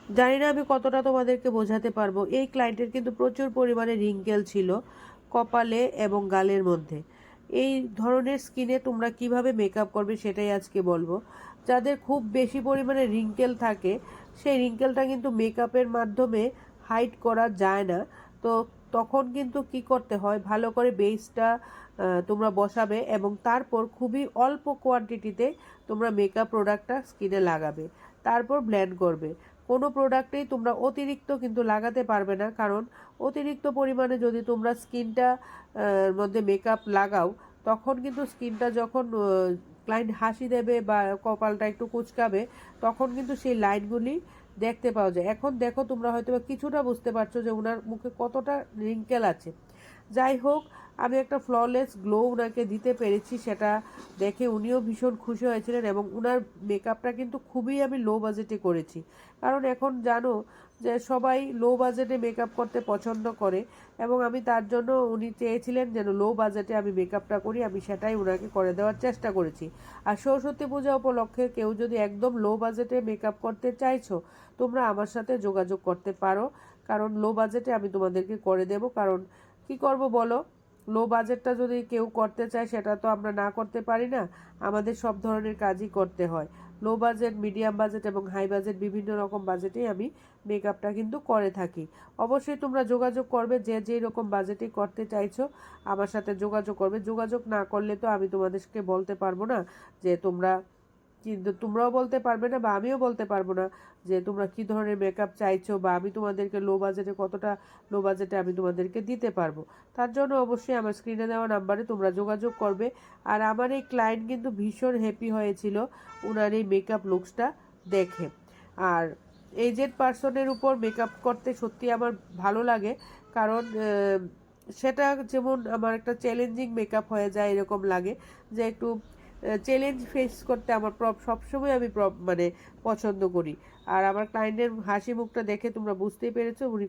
জানি না আমি কতটা তোমাদেরকে বোঝাতে পারবো। এই ক্লায়েন্টের কিন্তু প্রচুর পরিমাণে রিঙ্কেল ছিল কপালে এবং গালের মধ্যে। এই ধরনের স্কিনে তোমরা কিভাবে মেকআপ করবে সেটাই আজকে বলবো। যাদের খুব বেশি পরিমাণে রিঙ্কেল থাকে, সেই রিঙ্কেলটা কিন্তু মেকআপের মাধ্যমে হাইড করা যায় না। তো তখন কিন্তু কি করতে হয়, ভালো করে বেসটা তোমরা বসাবে এবং তারপর খুবই অল্প কোয়ান্টিটিতে তোমরা মেকআপ প্রোডাক্টটা স্কিনে লাগাবে, তারপর ব্লেন্ড করবে। কোনো প্রোডাক্টেই তোমরা অতিরিক্ত কিন্তু লাগাতে পারবে না, কারণ অতিরিক্ত পরিমাণে যদি তোমরা স্কিনটা মধ্যে মেকআপ লাগাও, তখন কিন্তু স্কিনটা যখন ক্লায়েন্ট হাসি দেবে বা কপালটা একটু কুঁচকাবে, তখন কিন্তু সেই লাইনগুলি দেখতে পাওয়া যায়। এখন দেখো তোমরা হয়তো কিছুটা বুঝতে পারছো যে ওনার মুখে কতটা রিঙ্কেল আছে। যাই হোক, আমি একটা ফ্ললেস গ্লো ওনাকে দিতে পেরেছি, সেটা দেখে উনিও ভীষণ খুশি হয়েছিলেন। এবং ওনার মেকআপটা কিন্তু খুবই আমি লো বাজেটে করেছি, কারণ এখন জানো যে সবাই লো বাজেটে মেকআপ করতে পছন্দ করে, এবং আমি তার জন্য, উনি চেয়েছিলেন যেন লো বাজেটে আমি মেকআপটা করি, আমি সেটাই ওনাকে করে দেওয়ার চেষ্টা করেছি। আর সরস্বতী পূজা উপলক্ষে কেউ যদি একদম লো বাজেটে মেকআপ করতে চাইছো, তোমরা আমার সাথে যোগাযোগ করতে পারো, কারণ লো বাজেটে আমি তোমাদেরকে করে দেব। কারণ কি করব বলো, লো বাজেটটা যদি কেউ করতে চায় সেটা তো আমরা না করতে পারি না, আমাদের সব ধরনের কাজই করতে হয়। লো বাজেট, মিডিয়াম বাজেট এবং হাই বাজেট, বিভিন্ন রকম বাজেটেই আমি মেকআপটা কিন্তু করে থাকি। অবশ্যই তোমরা যোগাযোগ করবে, যে যেই রকম বাজেটে করতে চাইছো আমার সাথে যোগাযোগ করবে। যোগাযোগ না করলে তো আমি তোমাদেরকে বলতে পারবো না যে তোমরা, কিন্তু তোমরাও বলতে পারবে না বা আমিও বলতে পারবো না যে তোমরা কি ধরনের মেকআপ চাইছো, বা আমি তোমাদেরকে লো বাজেটে কতটা লো বাজেটে আমি তোমাদেরকে দিতে পারবো। তার জন্য অবশ্যই আমার স্ক্রিনে দেওয়া নাম্বারে তোমরা যোগাযোগ করবে। আর আমার এই ক্লায়েন্ট কিন্তু ভীষণ হ্যাপি হয়েছিল ওনার এই মেকআপ লুকসটা দেখে। আর এজেড পার্সনের উপর মেকআপ করতে সত্যি আমার ভালো লাগে, কারণ সেটা যেমন আমার একটা চ্যালেঞ্জিং মেকআপ হয়ে যায়, এরকম লাগে যে একটু চ্যালেঞ্জ ফেস করতে আমার সবসময় আমি মানে পছন্দ করি। আর আমার ক্লায়েন্টের হাসি মুখটা দেখে তোমরা বুঝতেই পেরেছো উনি